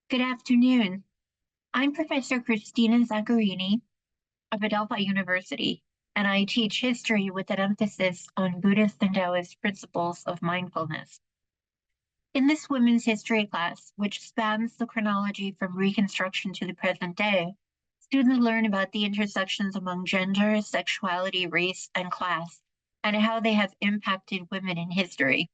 Good afternoon. I'm Professor Christina Zaccarini of Adelphi University, and I teach history with an emphasis on Buddhist and Taoist principles of mindfulness. In this women's history class, which spans the chronology from Reconstruction to the present day, students learn about the intersections among gender, sexuality, race, and class, and how they have impacted women in history.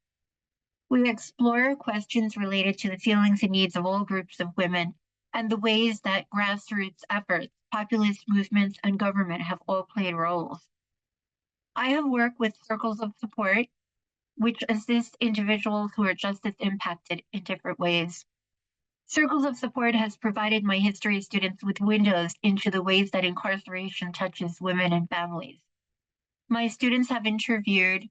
We explore questions related to the feelings and needs of all groups of women and the ways that grassroots efforts, populist movements, and government have all played roles. I have worked with circles of support, which assist individuals who are just as impacted in different ways. Circles of Support has provided my history students with windows into the ways that incarceration touches women and families. My students have interviewed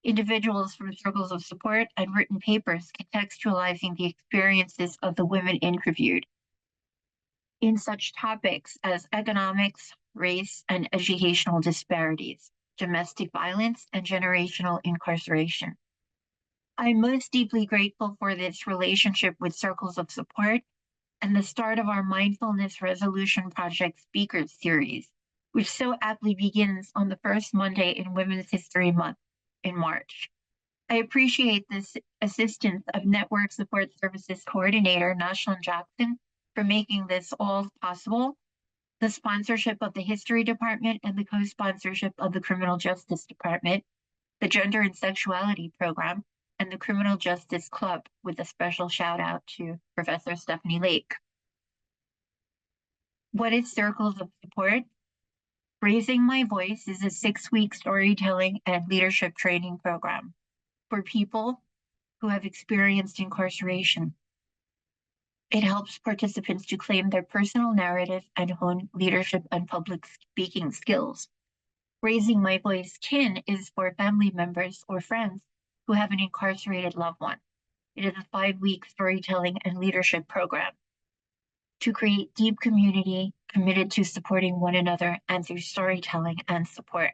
individuals from circles of support and written papers contextualizing the experiences of the women interviewed in such topics as economics, race, and educational disparities, domestic violence, and generational incarceration. I'm most deeply grateful for this relationship with circles of support and the start of our Mindfulness Resolution Project Speakers Series, which so aptly begins on the first Monday in Women's History Month in March. I appreciate this assistance of Network Support Services Coordinator Nashlin Jackson for making this all possible, the sponsorship of the History Department and the co-sponsorship of the Criminal Justice Department, the Gender and Sexuality Program, and the Criminal Justice Club, with a special shout out to Professor Stephanie Lake. What is Circles of Support? Raising My Voice is a 6-week storytelling and leadership training program for people who have experienced incarceration. It helps participants to claim their personal narrative and hone leadership and public speaking skills. Raising My Voice Kin is for family members or friends who have an incarcerated loved one. It is a 5-week storytelling and leadership program to create deep community committed to supporting one another and through storytelling and support.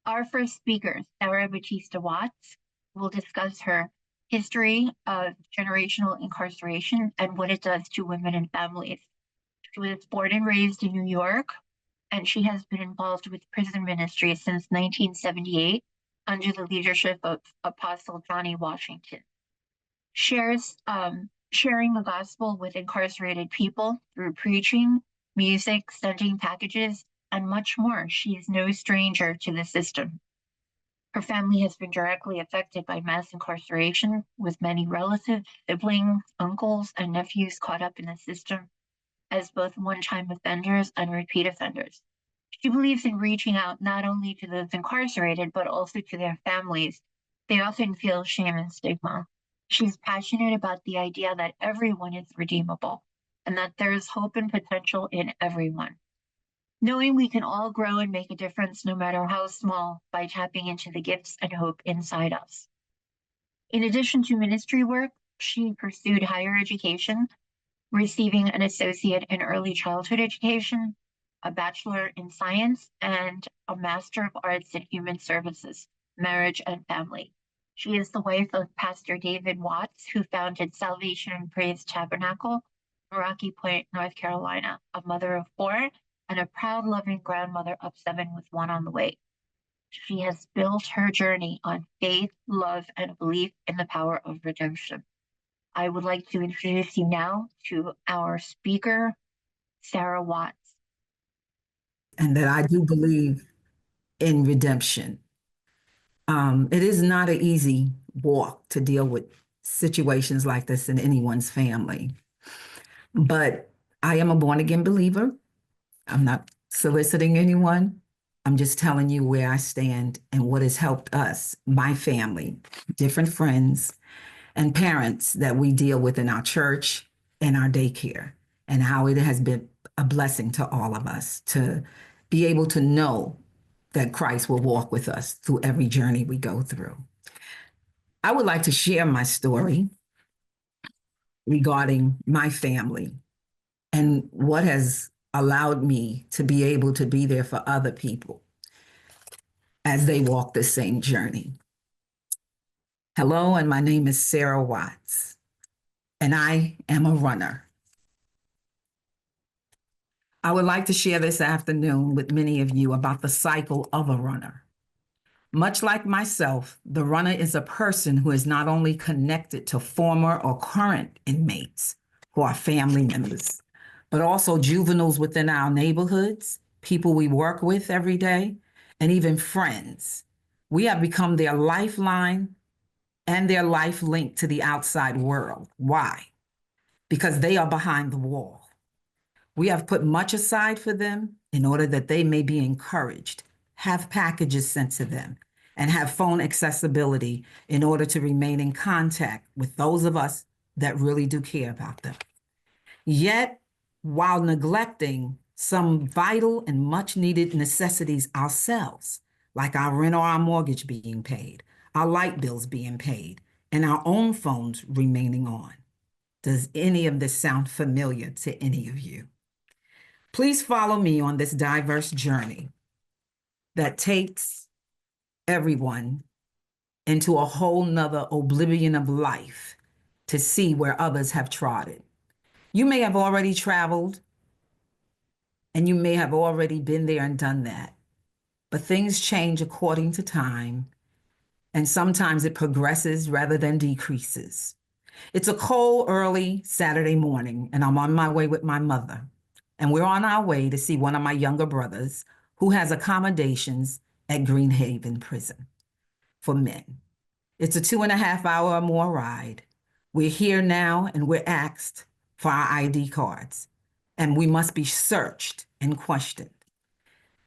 Our first speaker, Sarah Batista Watts, will discuss her history of generational incarceration and what it does to women and families. She was born and raised in New York, and she has been involved with prison ministry since 1978 under the leadership of Apostle Johnny Washington. Sharing the gospel with incarcerated people through preaching, music, sending packages, and much more. She is no stranger to the system. Her family has been directly affected by mass incarceration, with many relatives, siblings, uncles, and nephews caught up in the system as both one-time offenders and repeat offenders. She believes in reaching out not only to those incarcerated, but also to their families. They often feel shame and stigma. She's passionate about the idea that everyone is redeemable and that there is hope and potential in everyone. Knowing we can all grow and make a difference, no matter how small, by tapping into the gifts and hope inside us. In addition to ministry work, she pursued higher education, receiving an associate in early childhood education, a bachelor in science, and a master of arts in human services, marriage, and family. She is the wife of Pastor David Watts, who founded Salvation and Praise Tabernacle in Rocky Point, North Carolina, a mother of 4 and a proud, loving grandmother of 7 with 1 on the way. She has built her journey on faith, love, and belief in the power of redemption. I would like to introduce you now to our speaker, Sarah Watts. And that I do believe in redemption. It is not an easy walk to deal with situations like this in anyone's family. But I am a born again believer. I'm not soliciting anyone. I'm just telling you where I stand and what has helped us, my family, different friends, and parents that we deal with in our church and our daycare, and how it has been a blessing to all of us to be able to know that Christ will walk with us through every journey we go through. I would like to share my story regarding my family and what has allowed me to be able to be there for other people as they walk the same journey. Hello, and my name is Sarah Watts, and I am a runner. I would like to share this afternoon with many of you about the cycle of a runner. Much like myself, the runner is a person who is not only connected to former or current inmates who are family members, but also juveniles within our neighborhoods, people we work with every day, and even friends. We have become their lifeline and their life link to the outside world. Why? Because they are behind the wall. We have put much aside for them in order that they may be encouraged, have packages sent to them, and have phone accessibility in order to remain in contact with those of us that really do care about them. Yet, while neglecting some vital and much needed necessities ourselves, like our rent or our mortgage being paid, our light bills being paid, and our own phones remaining on. Does any of this sound familiar to any of you? Please follow me on this diverse journey that takes everyone into a whole nother oblivion of life to see where others have trodden. You may have already traveled and you may have already been there and done that, but things change according to time, and sometimes it progresses rather than decreases. It's a cold, early Saturday morning, and I'm on my way with my mother. And we're on our way to see one of my younger brothers who has accommodations at Greenhaven Prison for men. It's a 2.5 hour or more ride. We're here now and we're asked for our ID cards, and we must be searched and questioned.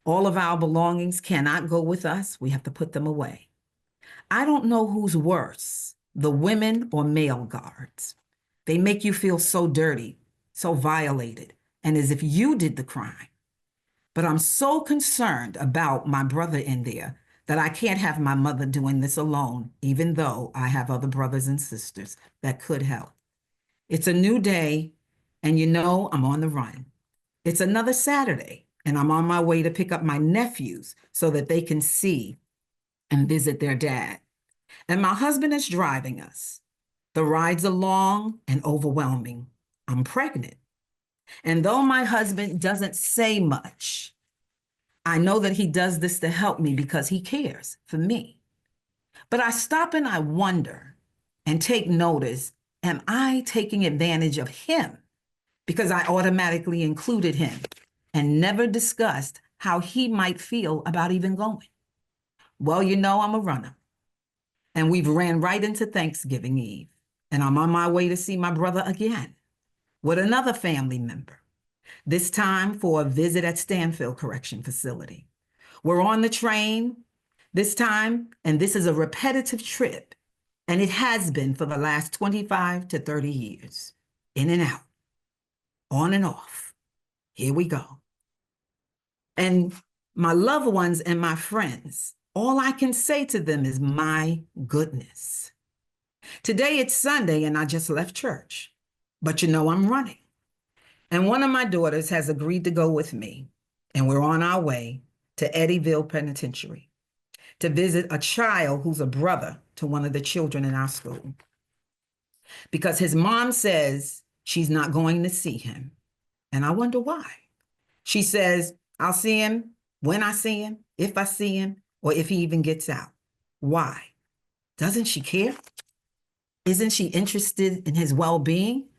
All of our belongings cannot go with us. We have to put them away. I don't know who's worse, the women or male guards. They make you feel so dirty, so violated, and as if you did the crime. But I'm so concerned about my brother in there that I can't have my mother doing this alone, even though I have other brothers and sisters that could help. It's a new day, and I'm on the run. It's another Saturday, and I'm on my way to pick up my nephews so that they can see and visit their dad. And my husband is driving us. The rides are long and overwhelming. I'm pregnant. And though my husband doesn't say much, I know that he does this to help me because he cares for me. But I stop and I wonder and take notice, am I taking advantage of him? Because I automatically included him and never discussed how he might feel about even going. Well, I'm a runner. And we've ran right into Thanksgiving Eve. And I'm on my way to see my brother again with another family member, this time for a visit at Stanfield Correction Facility. We're on the train this time, and this is a repetitive trip, and it has been for the last 25 to 30 years. In and out, on and off. Here we go. And my loved ones and my friends, all I can say to them is, my goodness. Today it's Sunday and I just left church, but I'm running. And one of my daughters has agreed to go with me, and we're on our way to Eddyville Penitentiary to visit a child who's a brother to one of the children in our school. Because his mom says she's not going to see him. And I wonder why. She says, I'll see him when I see him, if I see him, or if he even gets out. Why? Doesn't she care? Isn't she interested in his well-being?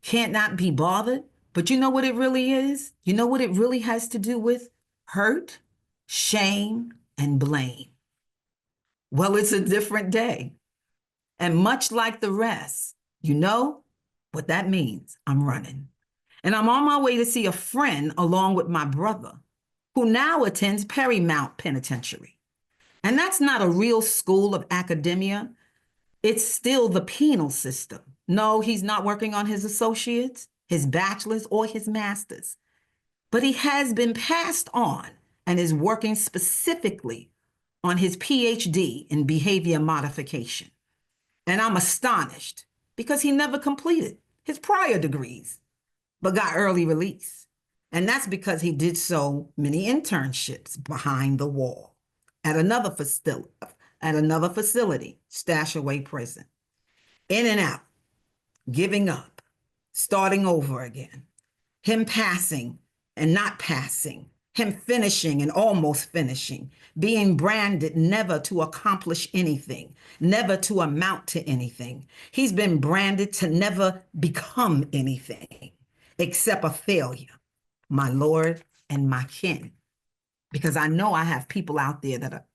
Can't not be bothered? But you know what it really is? You know what it really has to do with? Hurt, shame, and blame. Well, it's a different day. And much like the rest, you know what that means? I'm running. And I'm on my way to see a friend along with my brother, who now attends Perrymount Penitentiary. And that's not a real school of academia. It's still the penal system. No, he's not working on his associates, his bachelor's, or his master's. But he has been passed on and is working specifically on his PhD in behavior modification. And I'm astonished because he never completed his prior degrees, but got early release. And that's because he did so many internships behind the wall at another facility, Stashaway Prison. In and out, giving up, starting over again. Him passing and not passing, him finishing and almost finishing, being branded never to accomplish anything, never to amount to anything. He's been branded to never become anything except a failure, my Lord and my kin. Because I know I have people out there that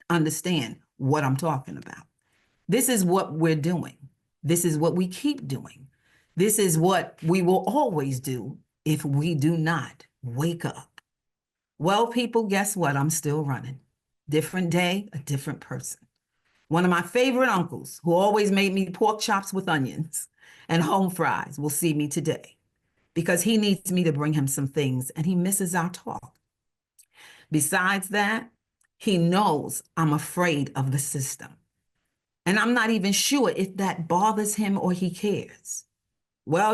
understand what I'm talking about. This is what we're doing. This is what we keep doing. This is what we will always do if we do not wake up. Well, people, guess what? I'm still running. Different day, a different person. One of my favorite uncles, who always made me pork chops with onions and home fries, will see me today because he needs me to bring him some things and he misses our talk. Besides that, he knows I'm afraid of the system. And I'm not even sure if that bothers him or he cares. Well,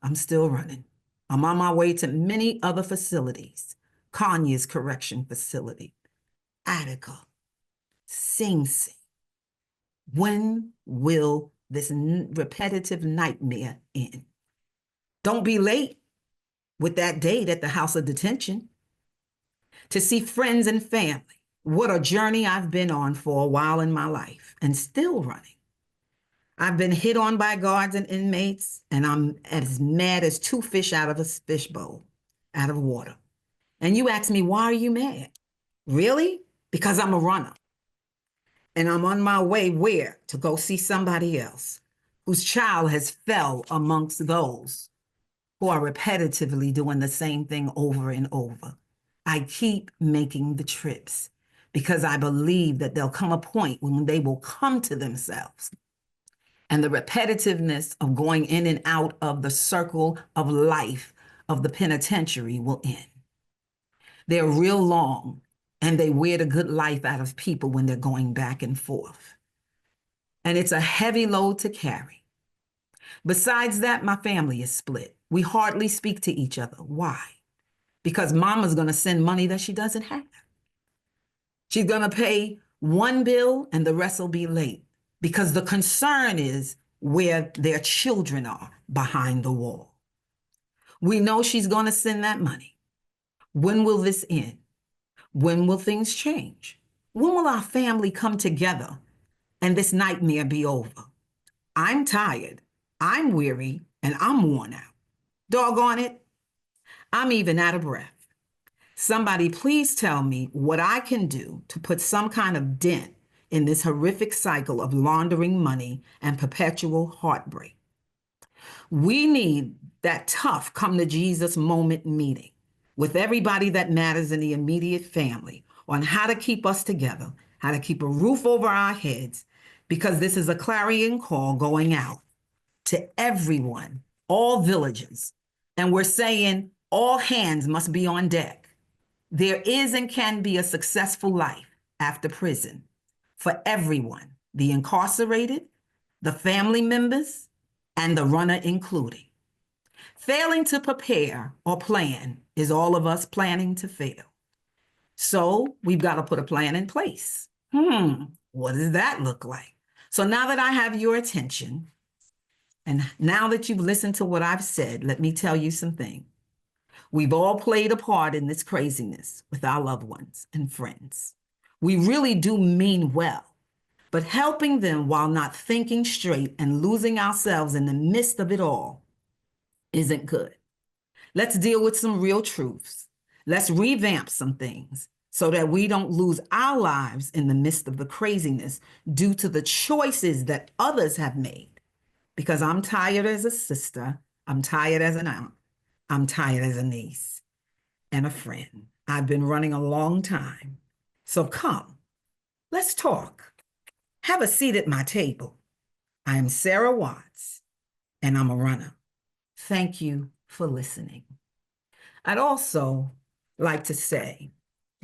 I'm still running. I'm on my way to many other facilities. Kanye's correction facility, Attica, Sing Sing. When will this repetitive nightmare end? Don't be late with that date at the house of detention. To see friends and family. What a journey I've been on for a while in my life and still running. I've been hit on by guards and inmates, and I'm as mad as two fish out of a fishbowl, out of water. And you ask me, why are you mad? Really? Because I'm a runner. And I'm on my way where? To go see somebody else whose child has fell amongst those who are repetitively doing the same thing over and over. I keep making the trips because I believe that there'll come a point when they will come to themselves and the repetitiveness of going in and out of the circle of life of the penitentiary will end. They're real long and they wear the good life out of people when they're going back and forth. And it's a heavy load to carry. Besides that, my family is split. We hardly speak to each other. Why? Because mama's going to send money that she doesn't have. She's going to pay one bill and the rest will be late because the concern is where their children are behind the wall. We know she's going to send that money. When will this end? When will things change? When will our family come together and this nightmare be over? I'm tired, I'm weary, and I'm worn out. Doggone it, I'm even out of breath. Somebody please tell me what I can do to put some kind of dent in this horrific cycle of laundering money and perpetual heartbreak. We need that tough come to Jesus moment meeting with everybody that matters in the immediate family on how to keep us together, how to keep a roof over our heads, because this is a clarion call going out to everyone, all villages. And we're saying all hands must be on deck. There is and can be a successful life after prison for everyone, the incarcerated, the family members, and the runner including. Failing to prepare or plan is all of us planning to fail. So we've got to put a plan in place. What does that look like? So now that I have your attention, and now that you've listened to what I've said, let me tell you some things. We've all played a part in this craziness with our loved ones and friends. We really do mean well, but helping them while not thinking straight and losing ourselves in the midst of it all isn't good. Let's deal with some real truths. Let's revamp some things so that we don't lose our lives in the midst of the craziness due to the choices that others have made. Because I'm tired as a sister, I'm tired as an aunt, I'm tired as a niece and a friend. I've been running a long time. So come, let's talk. Have a seat at my table. I am Sarah Watts, and I'm a runner. Thank you for listening. I'd also like to say,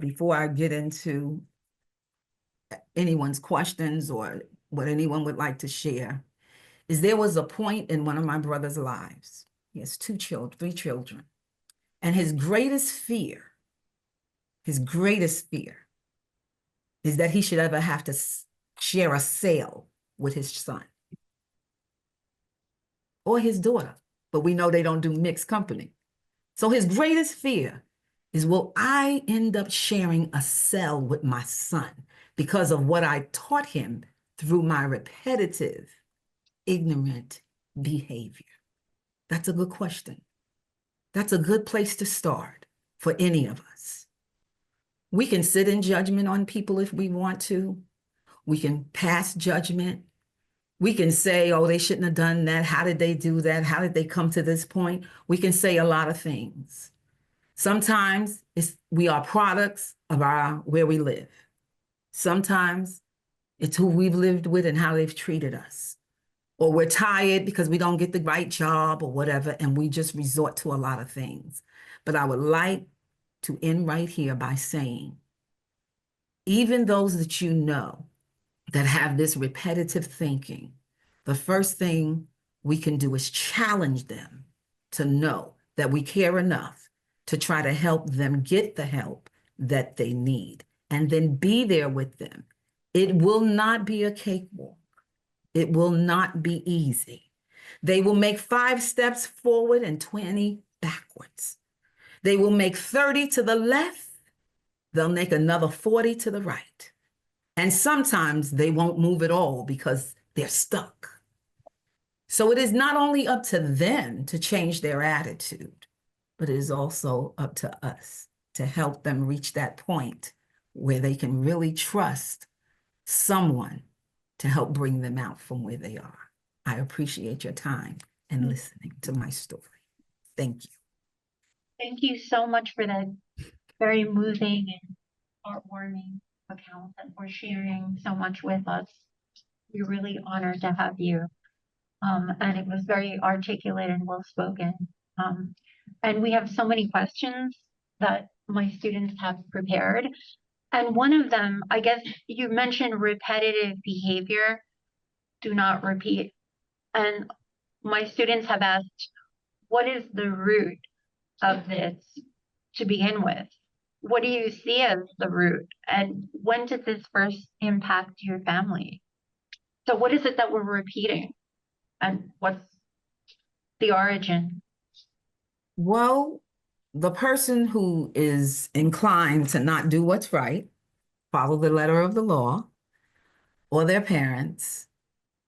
before I get into anyone's questions or what anyone would like to share, is there was a point in one of my brother's lives. He has three children. And his greatest fear is that he should ever have to share a cell with his son or his daughter. But we know they don't do mixed company. So his greatest fear is, will I end up sharing a cell with my son because of what I taught him through my repetitive, ignorant behavior? That's a good question. That's a good place to start for any of us. We can sit in judgment on people if we want to. We can pass judgment. We can say, oh, they shouldn't have done that. How did they do that? How did they come to this point? We can say a lot of things. Sometimes we are products of where we live. Sometimes it's who we've lived with and how they've treated us. Or we're tired because we don't get the right job or whatever, and we just resort to a lot of things. But I would like to end right here by saying, even those that you know that have this repetitive thinking, the first thing we can do is challenge them to know that we care enough to try to help them get the help that they need, and then be there with them. It will not be a cakewalk. It will not be easy. They will make 5 steps forward and 20 backwards. They will make 30 to the left. They'll make another 40 to the right. And sometimes they won't move at all because they're stuck. So it is not only up to them to change their attitude, but it is also up to us to help them reach that point where they can really trust someone to help bring them out from where they are. I appreciate your time and listening to my story. Thank you. Thank you so much for that very moving and heartwarming account, and for sharing so much with us. We're really honored to have you. And it was very articulate and well spoken. And we have so many questions that my students have prepared. And one of them, I guess you mentioned repetitive behavior, do not repeat. And my students have asked, what is the root of this to begin with? What do you see as the root? And when did this first impact your family? So what is it that we're repeating? And what's the origin? Well, the person who is inclined to not do what's right, follow the letter of the law, or their parents,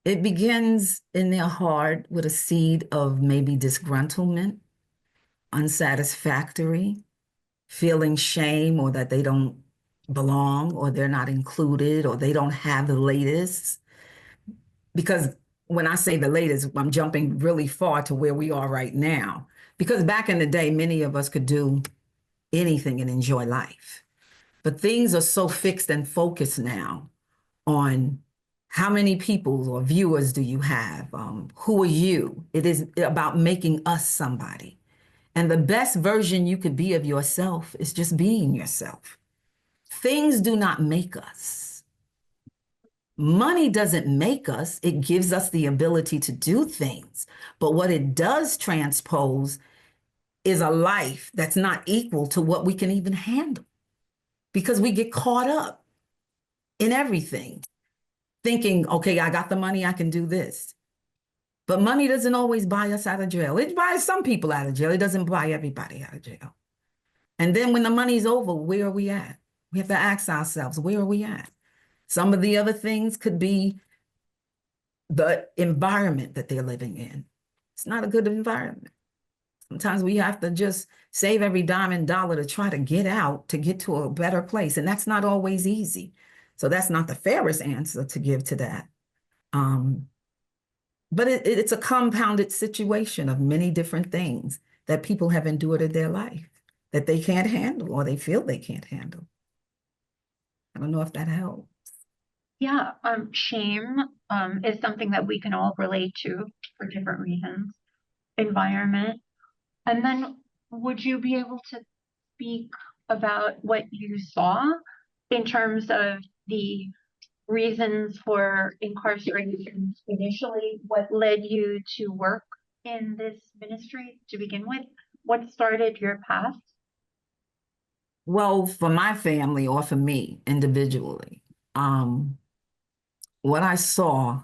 it begins in their heart with a seed of maybe disgruntlement, unsatisfactory, feeling shame, or that they don't belong, or they're not included, or they don't have the latest. Because when I say the latest, I'm jumping really far to where we are right now. Because back in the day, many of us could do anything and enjoy life. But things are so fixed and focused now on how many people or viewers do you have? Who are you? It is about making us somebody. And the best version you could be of yourself is just being yourself. Things do not make us. Money doesn't make us. It gives us the ability to do things. But what it does transpose is a life that's not equal to what we can even handle, because we get caught up in everything, thinking, okay, I got the money, I can do this. But money doesn't always buy us out of jail. It buys some people out of jail. It doesn't buy everybody out of jail. And then when the money's over, where are we at? We have to ask ourselves, where are we at? Some of the other things could be the environment that they're living in. It's not a good environment. Sometimes we have to just save every dime and dollar to try to get out, to get to a better place. And that's not always easy. So that's not the fairest answer to give to that. But it's a compounded situation of many different things that people have endured in their life that they can't handle, or they feel they can't handle. I don't know if that helps. Yeah, shame is something that we can all relate to for different reasons. Environment. And then would you be able to speak about what you saw in terms of the reasons for incarceration initially? What led you to work in this ministry to begin with? What started your path? Well, for my family, or for me individually, what I saw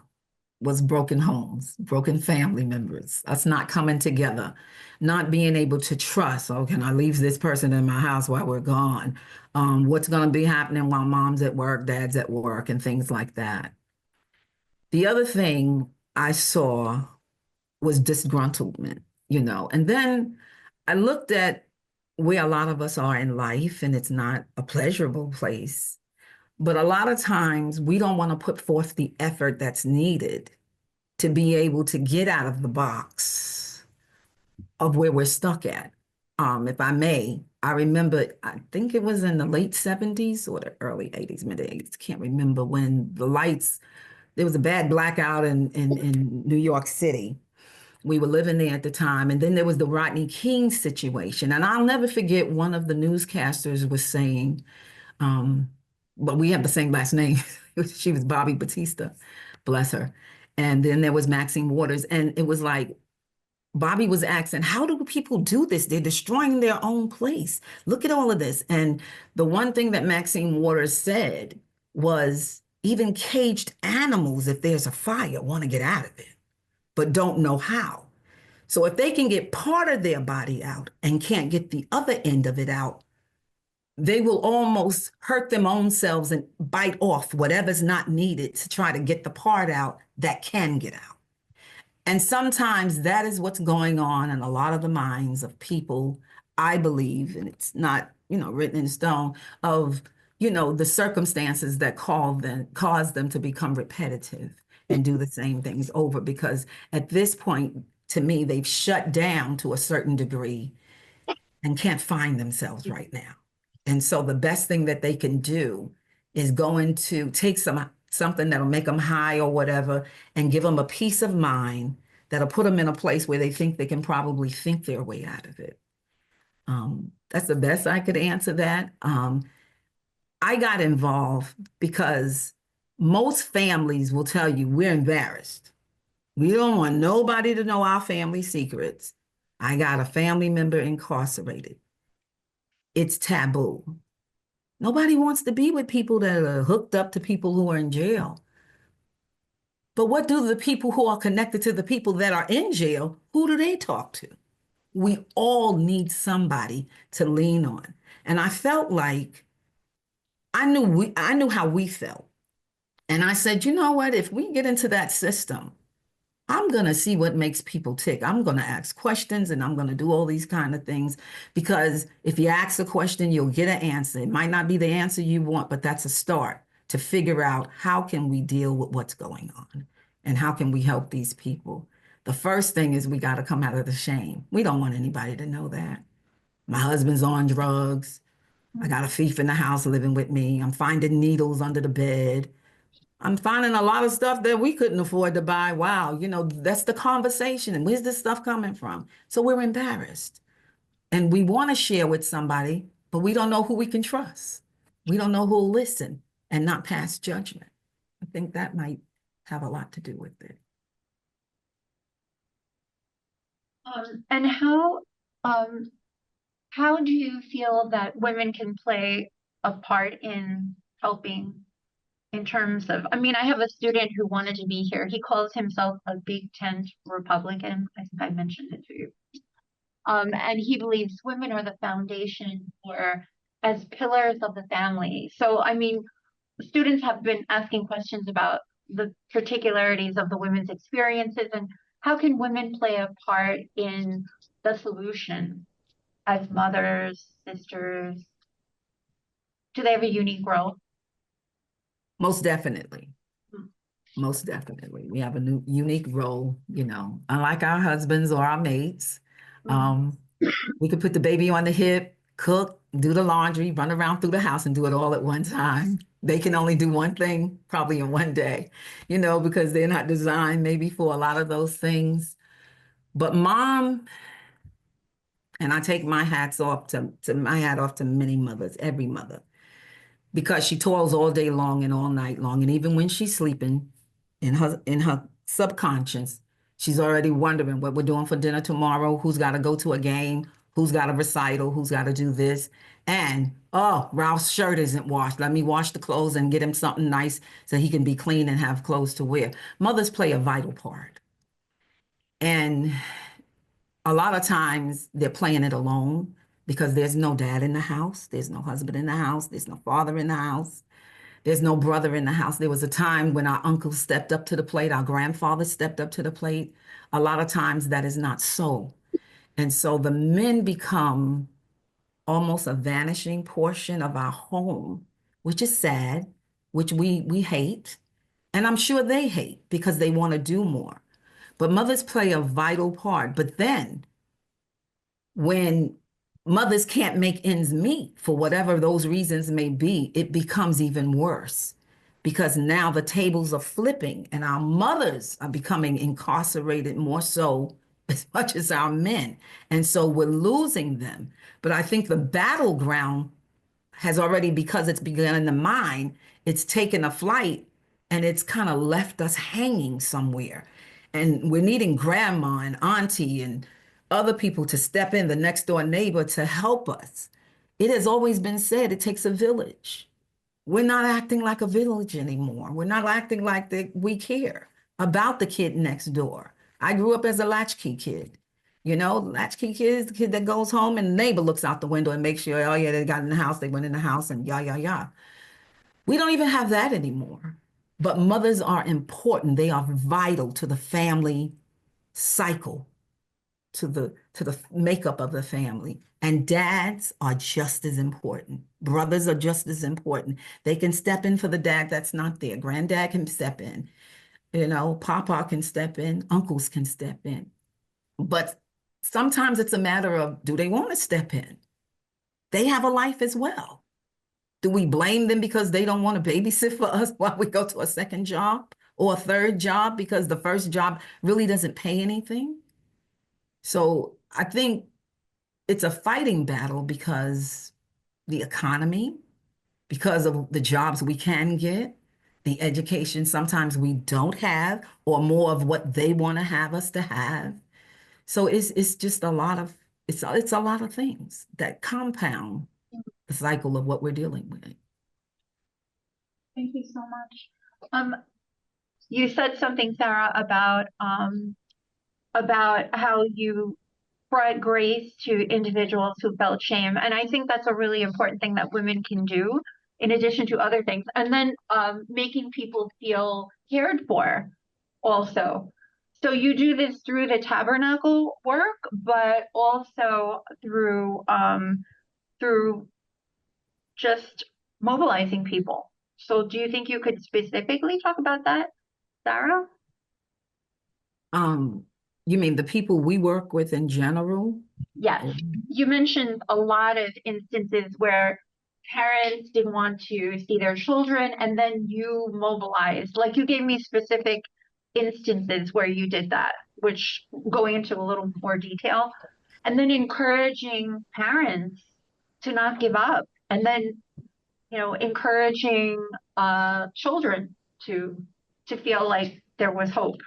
was broken homes, broken family members, us not coming together, not being able to trust. Oh, can I leave this person in my house while we're gone? What's going to be happening while mom's at work, dad's at work, and things like that. The other thing I saw was disgruntlement, and then I looked at where a lot of us are in life, and it's not a pleasurable place. But a lot of times we don't want to put forth the effort that's needed to be able to get out of the box of where we're stuck at. If I may, I remember, I think it was in the late 70s or the early 80s, mid 80s, can't remember when there was a bad blackout in New York City. We were living there at the time. And then there was the Rodney King situation. And I'll never forget one of the newscasters was saying, but we have the same last name. She was Bobby Batista, bless her. And then there was Maxine Waters. And it was like, Bobby was asking, how do people do this? They're destroying their own place. Look at all of this. And the one thing that Maxine Waters said was, even caged animals, if there's a fire, want to get out of it, but don't know how. So if they can get part of their body out and can't get the other end of it out, they will almost hurt them own selves and bite off whatever's not needed to try to get the part out that can get out. And sometimes that is what's going on in a lot of the minds of people, I believe, and it's not, written in stone, of, the circumstances that cause them to become repetitive and do the same things over. Because at this point, to me, they've shut down to a certain degree and can't find themselves right now. And so the best thing that they can do is go into take something that'll make them high or whatever and give them a peace of mind that'll put them in a place where they think they can probably think their way out of it. That's the best I could answer that. I got involved because most families will tell you we're embarrassed. We don't want nobody to know our family secrets. I got a family member incarcerated. It's taboo. Nobody wants to be with people that are hooked up to people who are in jail. But what do the people who are connected to the people that are in jail, who do they talk to? We all need somebody to lean on. And I felt like I knew how we felt. And I said, you know what? If we get into that system, I'm going to see what makes people tick. I'm going to ask questions and I'm going to do all these kind of things, because if you ask a question, you'll get an answer. It might not be the answer you want, but that's a start to figure out how can we deal with what's going on and how can we help these people. The first thing is we got to come out of the shame. We don't want anybody to know that. My husband's on drugs. I got a thief in the house living with me. I'm finding needles under the bed. I'm finding a lot of stuff that we couldn't afford to buy. Wow, that's the conversation. And where's this stuff coming from? So we're embarrassed. And we want to share with somebody, but we don't know who we can trust. We don't know who'll listen and not pass judgment. I think that might have a lot to do with it. And how do you feel that women can play a part in helping, in terms of, I mean, I have a student who wanted to be here. He calls himself a big tent Republican. I think I mentioned it to you. And he believes women are the foundation for, as pillars of the family. So, I mean, students have been asking questions about the particularities of the women's experiences and how can women play a part in the solution as mothers, sisters? Do they have a unique role? Most definitely. Hmm. Most definitely. We have a new unique role, unlike our husbands or our mates. We could put the baby on the hip, cook, do the laundry, run around through the house and do it all at one time. They can only do one thing probably in one day, because they're not designed maybe for a lot of those things. But mom, and I take my hat off to many mothers, every mother, because she toils all day long and all night long. And even when she's sleeping in her subconscious, she's already wondering what we're doing for dinner tomorrow, who's got to go to a game, who's got a recital, who's got to do this. And, oh, Ralph's shirt isn't washed. Let me wash the clothes and get him something nice so he can be clean and have clothes to wear. Mothers play a vital part. And a lot of times they're playing it alone because there's no dad in the house, there's no husband in the house, there's no father in the house, there's no brother in the house. There was a time when our uncles stepped up to the plate, our grandfather stepped up to the plate. A lot of times that is not so. And so the men become almost a vanishing portion of our home, which is sad, which we hate. And I'm sure they hate because they want to do more. But mothers play a vital part. But then when mothers can't make ends meet for whatever those reasons may be, it becomes even worse because now the tables are flipping and our mothers are becoming incarcerated more so as much as our men. And so we're losing them. But I think the battleground has already, because it's begun in the mind, it's taken a flight and it's kind of left us hanging somewhere. And we're needing grandma and auntie and other people to step in, the next door neighbor to help us. It has always been said it takes a village. We're not acting like a village anymore. We're not acting like that we care about the kid next door. I grew up as a latchkey kid. You know, latchkey kid is the kid that goes home and the neighbor looks out the window and makes sure, oh yeah, they got in the house, they went in the house, and yah, yah, yah. We don't even have that anymore. But mothers are important. They are vital to the family cycle, to the makeup of the family. And dads are just as important. Brothers are just as important. They can step in for the dad that's not there. Granddad can step in. You know, Papa can step in. Uncles can step in. But sometimes it's a matter of, do they want to step in? They have a life as well. Do we blame them because they don't want to babysit for us while we go to a second job or a third job because the first job really doesn't pay anything? So I think it's a fighting battle because the economy, because of the jobs we can get, the education sometimes we don't have, or more of what they want to have us to have. So it's just a lot of it's a lot of things that compound the cycle of what we're dealing with. Thank you so much. You said something, Sarah, about how you brought grace to individuals who felt shame, and I think that's a really important thing that women can do, in addition to other things. And then making people feel cared for, also. So you do this through the tabernacle work, but also through just mobilizing people. So do you think you could specifically talk about that, Sarah? Um, you mean the people we work with in general? Yes. Or- You mentioned a lot of instances where parents didn't want to see their children, and then you mobilized. Like, you gave me specific instances where you did that, which going into a little more detail, and then encouraging parents to not give up, and then encouraging children to feel like there was hope.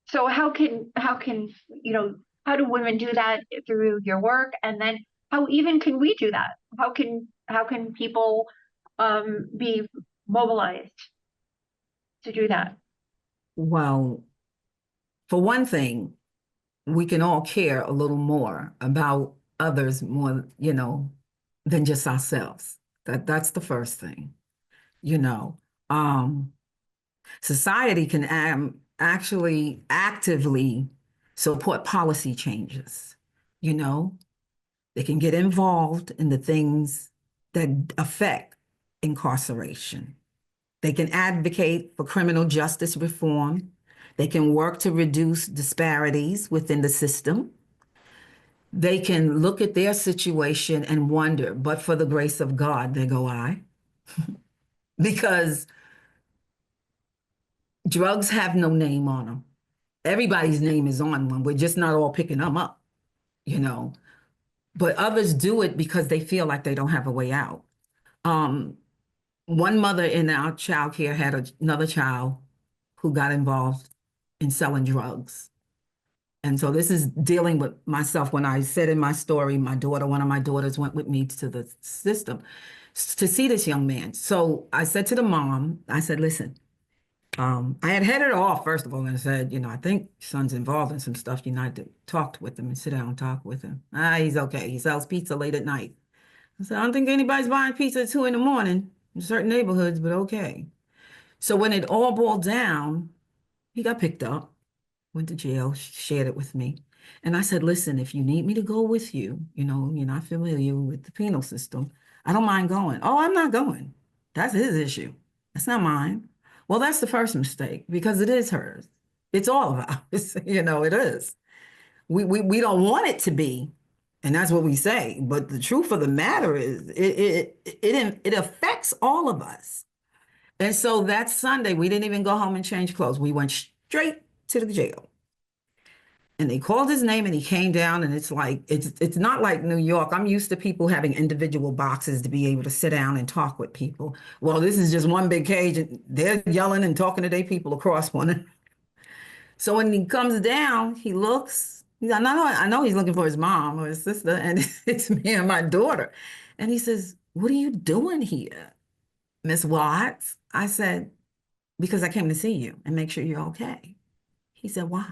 So how can how do women do that through your work? And then how even can we do that? How can people be mobilized to do that? Well, for one thing, we can all care a little more about others more, than just ourselves. That's the first thing, you know. Um, Society can actually actively support policy changes, you know. They can get involved in the things that affect incarceration. They can advocate for criminal justice reform. They can work to reduce disparities within the system. They can look at their situation and wonder, but for the grace of God, there go I. Because drugs have no name on them. Everybody's name is on one. We're just not all picking them up, you know. But others do it because they feel like they don't have a way out. Um, One mother in our child care had another child who got involved in selling drugs. And so this is dealing with myself. When I said in my story, one of my daughters went with me to the system to see this young man. So I said to the mom, I said, listen, I had headed off, first of all, and said, I think son's involved in some stuff. You need to talk with him and sit down and talk with him. He's okay. He sells pizza late at night. I said, I don't think anybody's buying pizza at 2 in the morning in certain neighborhoods, but okay. So when it all boiled down, he got picked up, went to jail, shared it with me. And I said, listen, if you need me to go with you, you're not familiar with the penal system, I don't mind going. Oh, I'm not going. That's his issue. That's not mine. Well, that's the first mistake because it is hers. It's all of ours. It is. We don't want it to be, and that's what we say. But the truth of the matter is, it affects all of us. And so that Sunday, we didn't even go home and change clothes. We went straight to the jail. And they called his name and he came down, and it's not like New York. I'm used to people having individual boxes to be able to sit down and talk with people. Well, this is just one big cage, and they're yelling and talking to their people across one. So when he comes down, he looks, I know he's looking for his mom or his sister, and it's me and my daughter. And he says, what are you doing here, Miss Watts? I said, because I came to see you and make sure you're okay. He said, why?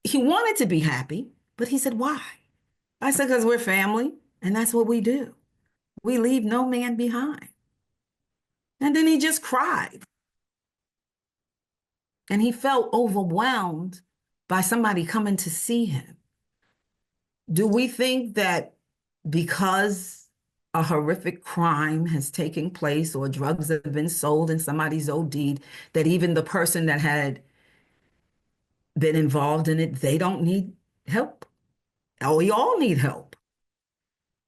He wanted to be happy, but he said, why? I said, because we're family, and that's what we do. We leave no man behind. And then he just cried. And he felt overwhelmed by somebody coming to see him. Do we think that because a horrific crime has taken place or drugs have been sold and somebody's OD'd, that even the person that had been involved in it, they don't need help? Oh, we all need help.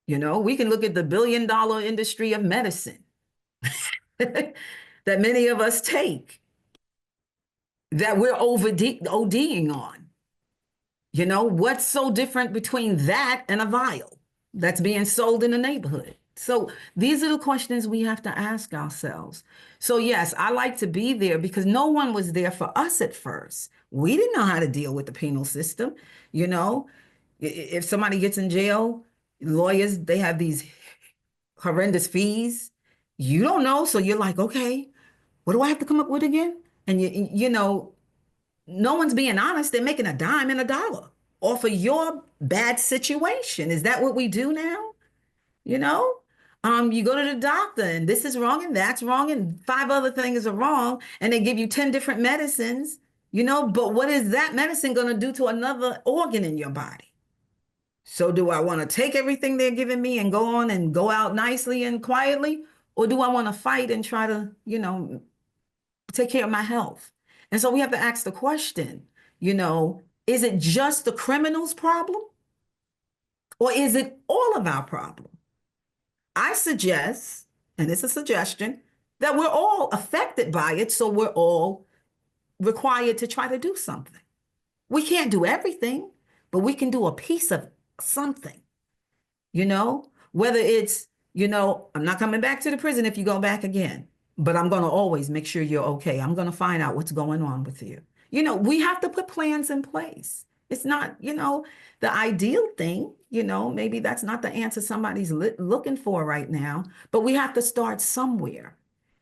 We can look at the billion-dollar industry of medicine that many of us take, that we're ODing on. What's so different between that and a vial that's being sold in the neighborhood? So these are the questions we have to ask ourselves. So yes, I like to be there because no one was there for us at first. We didn't know how to deal with the penal system. If somebody gets in jail, lawyers, they have these horrendous fees. You don't know, so you're like, okay, what do I have to come up with again? And no one's being honest. They're making a dime and a dollar off of your bad situation. Is that what we do now? You go to the doctor and this is wrong and that's wrong and 5 other things are wrong, and they give you 10 different medicines, but what is that medicine going to do to another organ in your body? So do I want to take everything they're giving me and go on and go out nicely and quietly? Or do I want to fight and try to, take care of my health? And so we have to ask the question, is it just the criminal's problem? Or is it all of our problem? I suggest, and it's a suggestion, that we're all affected by it, so we're all required to try to do something. We can't do everything, but we can do a piece of something, whether it's, I'm not coming back to the prison if you go back again, but I'm going to always make sure you're okay. I'm going to find out what's going on with you. We have to put plans in place. It's not, the ideal thing, maybe that's not the answer somebody's looking for right now, but we have to start somewhere.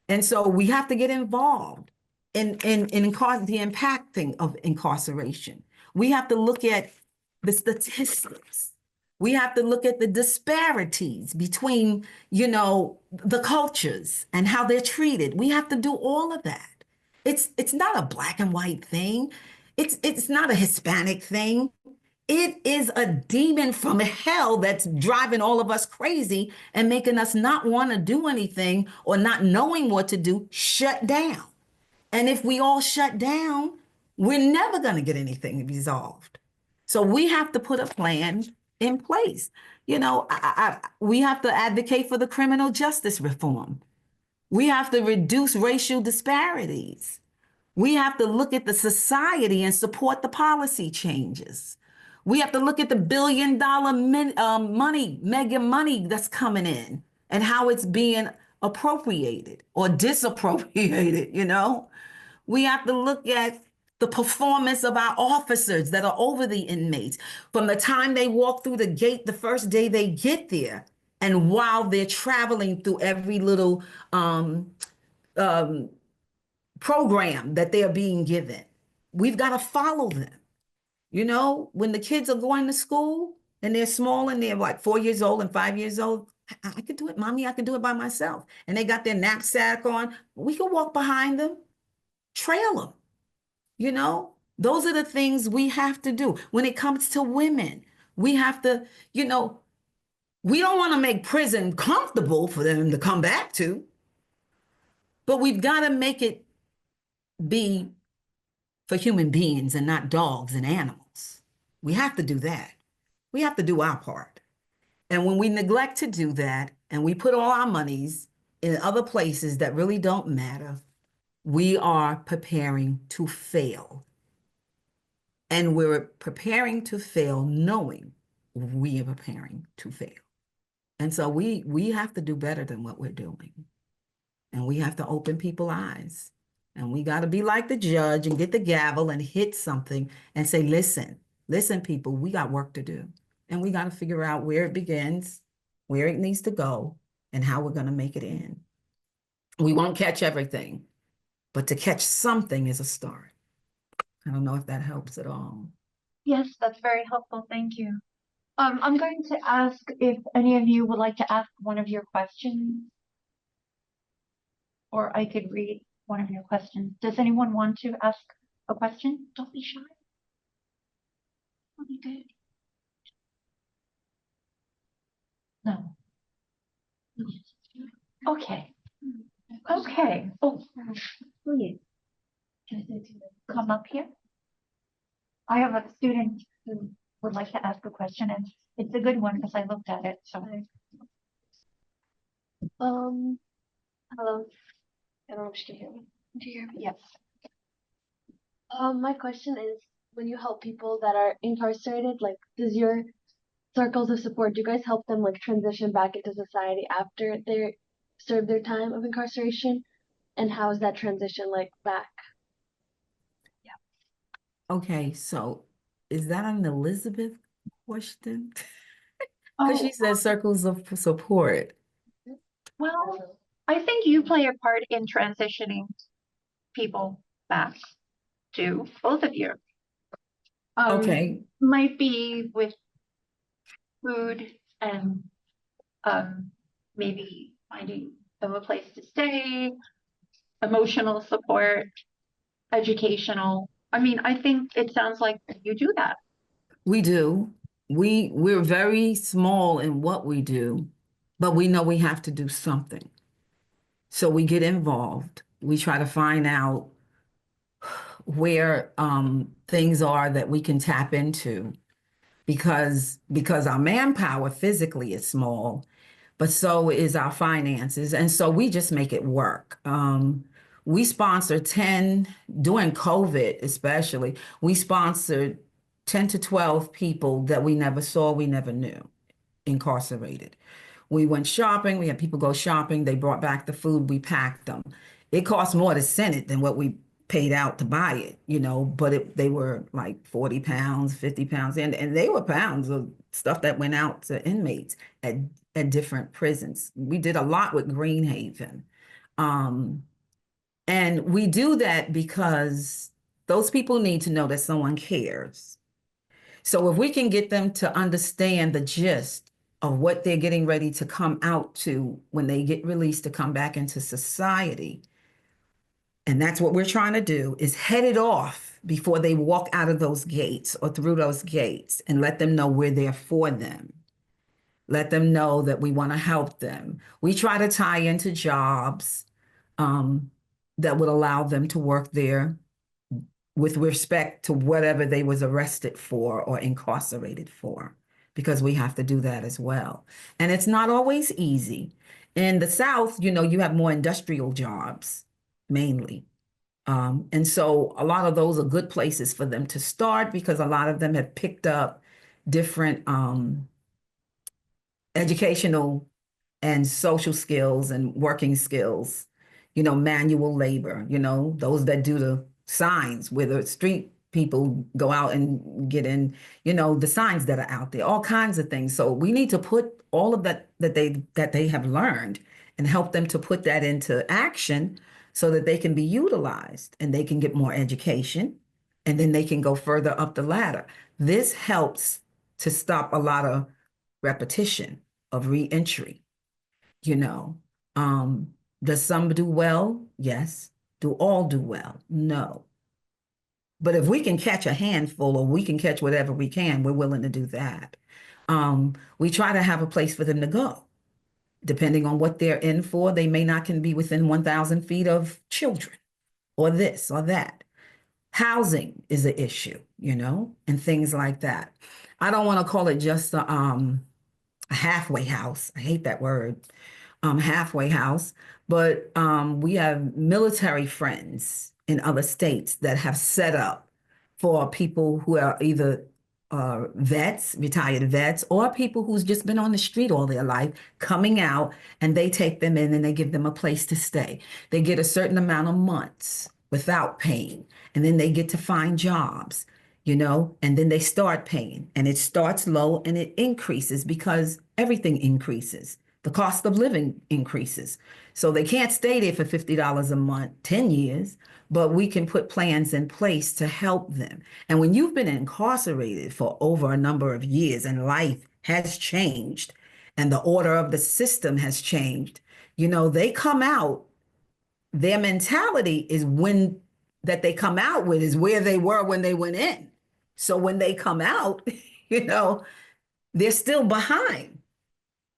And so we have to get involved in the impacting of incarceration. We have to look at the statistics. We have to look at the disparities between, the cultures and how they're treated. We have to do all of that. It's not a black and white thing. It's not a Hispanic thing. It is a demon from hell that's driving all of us crazy and making us not want to do anything or not knowing what to do, shut down. And if we all shut down, we're never going to get anything resolved. So we have to put a plan in place. We have to advocate for the criminal justice reform. We have to reduce racial disparities. We have to look at the society and support the policy changes. We have to look at the billion-dollar mega money that's coming in and how it's being appropriated or disappropriated, We have to look at the performance of our officers that are over the inmates from the time they walk through the gate the first day they get there, and while they're traveling through every little um, program that they're being given. We've got to follow them. You know, when the kids are going to school and they're small and they're like 4 years old and 5 years old, I could do it, mommy. I can do it by myself. And they got their knapsack on. We can walk behind them, trail them. You know, those are the things we have to do. When it comes to women, we have to, you know, we don't want to make prison comfortable for them to come back to, but we've got to make it be for human beings and not dogs and animals. We have to do that. We have to do our part. And when we neglect to do that and we put all our monies in other places that really don't matter, we are preparing to fail. And we're preparing to fail knowing we are preparing to fail. And so we have to do better than what we're doing. And we have to open people's eyes. And we got to be like the judge and get the gavel and hit something and say, listen, people, we got work to do. And we got to figure out where it begins, where it needs to go, and how we're going to make it in. We won't catch everything, but to catch something is a start. I don't know if that helps at all. Yes, that's very helpful. Thank you. I'm going to ask if any of you would like to ask one of your questions, or I could read one of your questions. Does anyone want to ask a question? Don't be shy. It'll be good. No. Okay. Okay. Oh, please. Come up here. I have a student who would like to ask a question, and it's a good one because I looked at it. So, Hello. I don't know if you can hear me. do you? Yes. My question is, when you help people that are incarcerated, like, does your circles of support, do you guys help them like transition back into society after they serve their time of incarceration? And how is that transition like back? Okay, so is that an Elizabeth question? Because she said circles of support. Well, I think you play a part in transitioning people back to both of you. Okay. Might be with food and maybe finding them a place to stay, emotional support, educational. I mean, I think it sounds like you do that. We do. We're very small in what we do, but we know we have to do something. So we get involved. We try to find out where things are that we can tap into because our manpower physically is small, but so is our finances. And so we just make it work. We sponsor 10, during COVID especially, we sponsored 10 to 12 people that we never saw, we never knew, incarcerated. We went shopping, we had people go shopping, they brought back the food, we packed them. It cost more to send it than what we paid out to buy it, you know, but they were like 40 pounds, 50 pounds, and they were pounds of stuff that went out to inmates at different prisons. We did a lot with Greenhaven. And we do that because those people need to know that someone cares. So if we can get them to understand the gist of what they're getting ready to come out to when they get released to come back into society, and that's what we're trying to do, is head it off before they walk out of those gates or through those gates, and let them know we're there for them. Let them know that we want to help them. We try to tie into jobs that would allow them to work there with respect to whatever they was arrested for or incarcerated for, because we have to do that as well. And it's not always easy. In the South, you know, you have more industrial jobs mainly. And so a lot of those are good places for them to start because a lot of them have picked up different educational and social skills and working skills, you know, manual labor, you know, those that do the signs where the street people go out and get in, the signs that are out there, all kinds of things. So we need to put all of that they have learned and help them to put that into action so that they can be utilized and they can get more education and then they can go further up the ladder. This helps to stop a lot of repetition of reentry, you know. Does some do well? Yes. Do all do well? No. But if we can catch a handful or we can catch whatever we can, we're willing to do that. We try to have a place for them to go. Depending on what they're in for, they may not can be within 1,000 feet of children or this or that. Housing is an issue, and things like that. I don't want to call it just a halfway house. I hate that word, halfway house. But we have military friends in other states that have set up for people who are either vets, retired vets, or people who's just been on the street all their life, coming out, and they take them in and they give them a place to stay. They get a certain amount of months without paying, and then they get to find jobs, and then they start paying, and it starts low and it increases because everything increases. The cost of living increases. So they can't stay there for $50 a month, 10 years, but we can put plans in place to help them. And when you've been incarcerated for over a number of years and life has changed and the order of the system has changed, they come out, their mentality is that they come out with is where they were when they went in. So when they come out, they're still behind.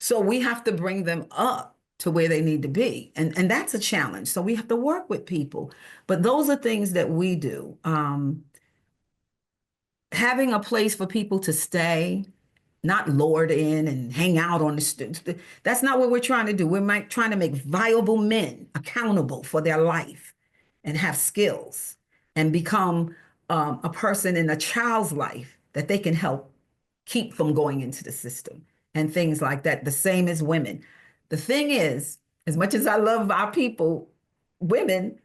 So we have to bring them up to where they need to be. And that's a challenge. So we have to work with people. But those are things that we do. Having a place for people to stay, not lured in and hang out on the street. That's not what we're trying to do. We're trying to make viable men accountable for their life and have skills and become a person in a child's life that they can help keep from going into the system and things like that. The same as women. The thing is, as much as I love our people, women,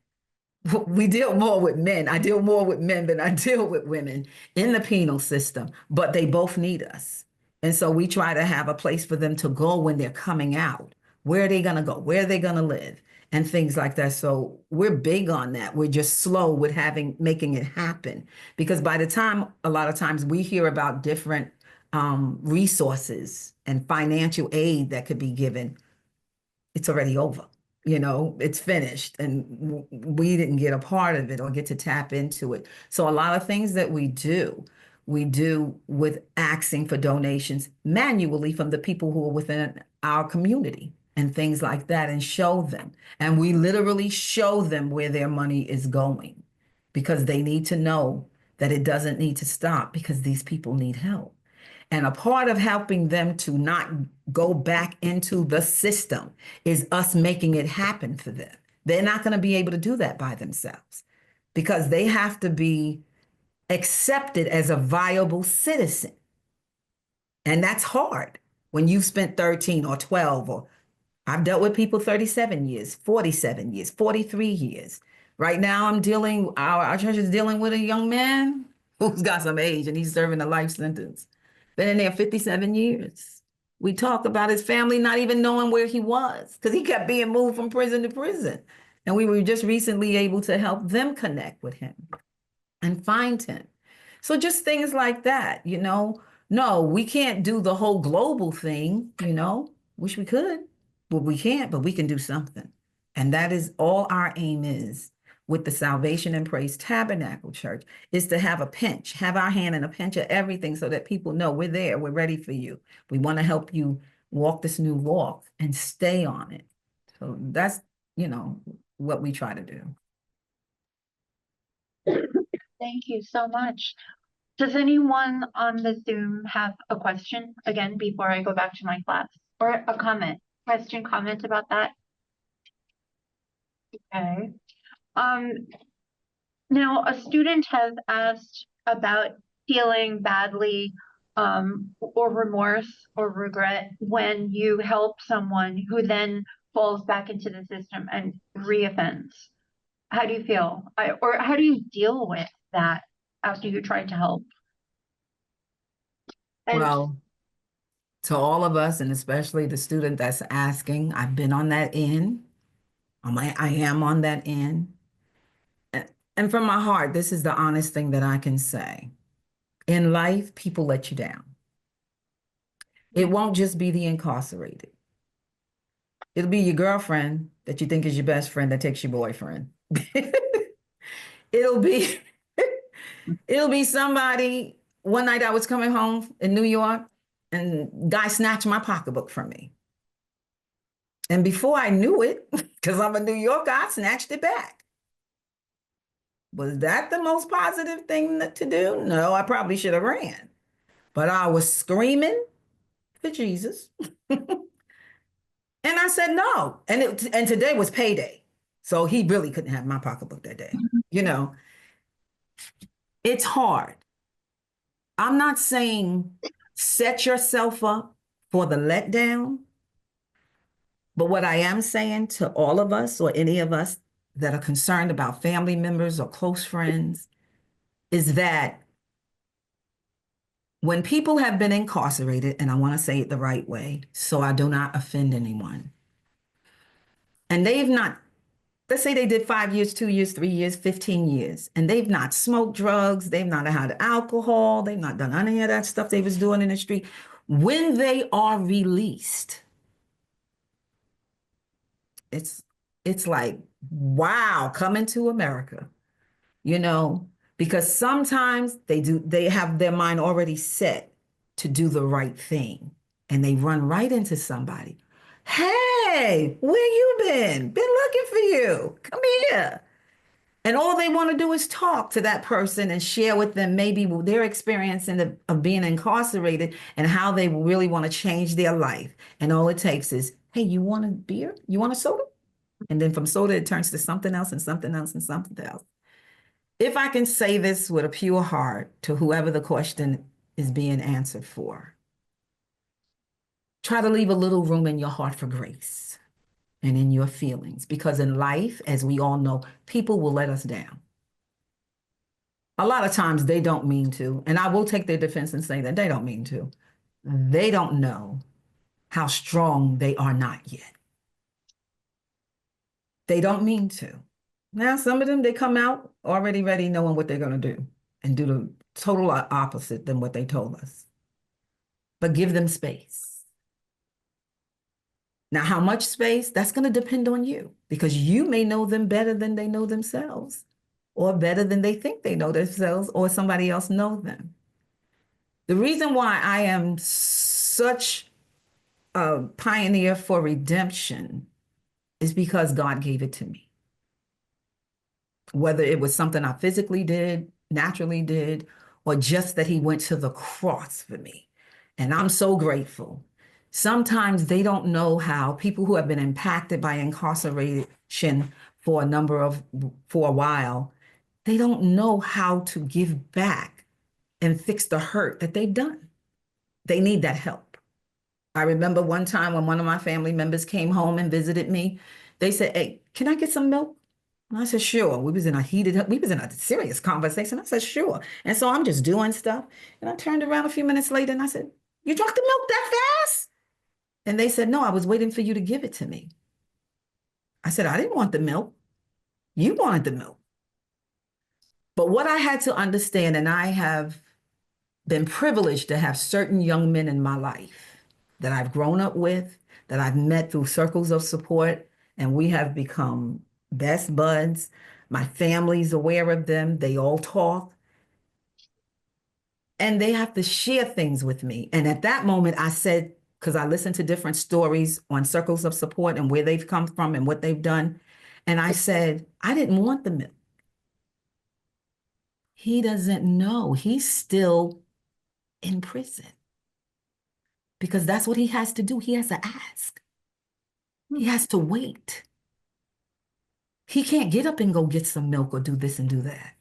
we deal more with men. I deal more with men than I deal with women in the penal system, but they both need us. And so we try to have a place for them to go when they're coming out. Where are they going to go? Where are they going to live? And things like that. So we're big on that. We're just slow with making it happen. Because by the time, a lot of times we hear about different resources and financial aid that could be given, it's already over. It's finished and we didn't get a part of it or get to tap into it. So a lot of things that we do with asking for donations manually from the people who are within our community and things like that, and show them. And we literally show them where their money is going because they need to know that it doesn't need to stop because these people need help. And a part of helping them to not go back into the system is us making it happen for them. They're not going to be able to do that by themselves because they have to be accepted as a viable citizen. And that's hard when you've spent 13 or 12, or I've dealt with people 37 years, 47 years, 43 years. Right now our church is dealing with a young man who's got some age and he's serving a life sentence. Been in there 57 years. We talked about his family not even knowing where he was because he kept being moved from prison to prison. And we were just recently able to help them connect with him and find him. So just things like that, No, we can't do the whole global thing, Wish we could, but we can't, but we can do something. And that is all our aim is with the Salvation and Praise Tabernacle Church, is to have our hand in a pinch of everything so that people know we're there, we're ready for you. We want to help you walk this new walk and stay on it. So that's, what we try to do. Thank you so much. Does anyone on the Zoom have a question again before I go back to my class, or a comment, comment about that? Okay. Now a student has asked about feeling badly or remorse or regret when you help someone who then falls back into the system and reoffends. How do you feel? Or how do you deal with that after you try to help? And Well, to all of us, and especially the student that's asking, I've been on that end. I am on that end. And from my heart, this is the honest thing that I can say. In life, people let you down. It won't just be the incarcerated. It'll be your girlfriend that you think is your best friend that takes your boyfriend. It'll be it'll be somebody. One night I was coming home in New York and guy snatched my pocketbook from me. And before I knew it, because I'm a New Yorker, I snatched it back. Was that the most positive thing to do? No, I probably should have ran. But I was screaming for Jesus. And I said no. And today was payday. So he really couldn't have my pocketbook that day. You know, it's hard. I'm not saying set yourself up for the letdown, but what I am saying to all of us or any of us that are concerned about family members or close friends is that when people have been incarcerated, and I want to say it the right way so I do not offend anyone, and they've not, let's say they did 5 years, 2 years, 3 years, 15 years, and they've not smoked drugs, they've not had alcohol, they've not done any of that stuff they was doing in the street. When they are released, it's it's like, wow, coming to America, you know, because sometimes they have their mind already set to do the right thing and they run right into somebody. Hey, where you been? Been looking for you. Come here. And all they want to do is talk to that person and share with them maybe their experience of being incarcerated and how they really want to change their life. And all it takes is, hey, you want a beer? You want a soda? And then from soda, it turns to something else and something else and something else. If I can say this with a pure heart to whoever the question is being answered for, try to leave a little room in your heart for grace and in your feelings, because in life, as we all know, people will let us down. A lot of times they don't mean to, and I will take their defense and say that they don't mean to. They don't know how strong they are not yet. They don't mean to. Now, some of them, they come out already ready, knowing what they're going to do and do the total opposite than what they told us. But give them space. Now, how much space? That's going to depend on you, because you may know them better than they know themselves, or better than they think they know themselves, or somebody else know them. The reason why I am such a pioneer for redemption is because God gave it to me. Whether it was something I physically did, naturally did, or just that he went to the cross for me. And I'm so grateful. Sometimes they don't know how people who have been impacted by incarceration for a while, they don't know how to give back and fix the hurt that they've done. They need that help. I remember one time when one of my family members came home and visited me, they said, "Hey, can I get some milk?" And I said, "Sure." We was in a serious conversation. I said, "Sure." And so I'm just doing stuff. And I turned around a few minutes later and I said, "You drank the milk that fast?" And they said, "No, I was waiting for you to give it to me." I said, "I didn't want the milk. You wanted the milk." But what I had to understand, and I have been privileged to have certain young men in my life that I've grown up with, that I've met through circles of support, and we have become best buds. My family's aware of them. They all talk. And they have to share things with me. And at that moment, I said, because I listened to different stories on circles of support and where they've come from and what they've done. And I said, I didn't want the milk. He doesn't know. He's still in prison because that's what he has to do. He has to ask. He has to wait. He can't get up and go get some milk or do this and do that.